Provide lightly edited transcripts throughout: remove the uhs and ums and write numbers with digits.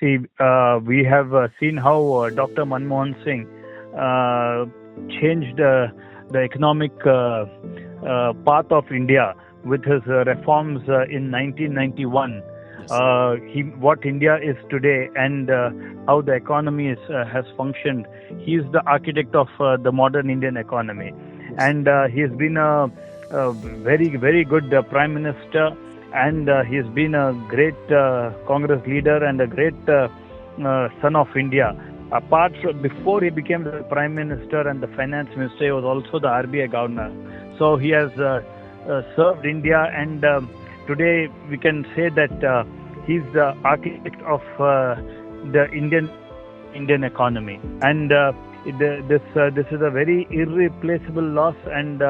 See, we have seen how Dr. Manmohan Singh changed the economic path of India with his reforms in 1991. What India is today and how the economy has functioned. He is the architect of the modern Indian economy, and he has been a very, very good Prime Minister, and he has been a great Congress leader and a great son of India. Apart from, before he became the Prime Minister and the Finance Minister, he was also the RBI Governor. So he has served India, and today we can say that he's the architect of the Indian economy. And this is a very irreplaceable loss, and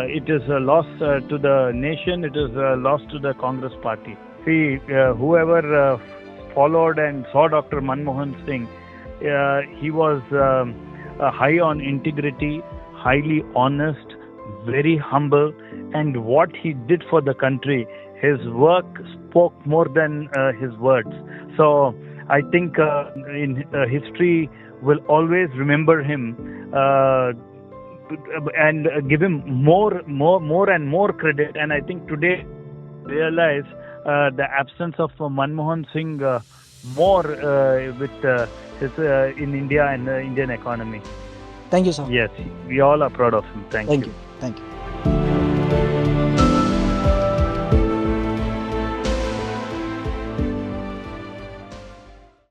it is a loss to the nation. It is a loss to the Congress Party. See, whoever followed and saw Dr. Manmohan Singh, he was high on integrity, highly honest, very humble, and what he did for the country, his work spoke more than his words. So I think in history will always remember him and give him more and more credit. And I think today realize the absence of Manmohan Singh more with his in India and the Indian economy. Thank you, sir. Yes, we all are proud of him. Thank you. Thank you.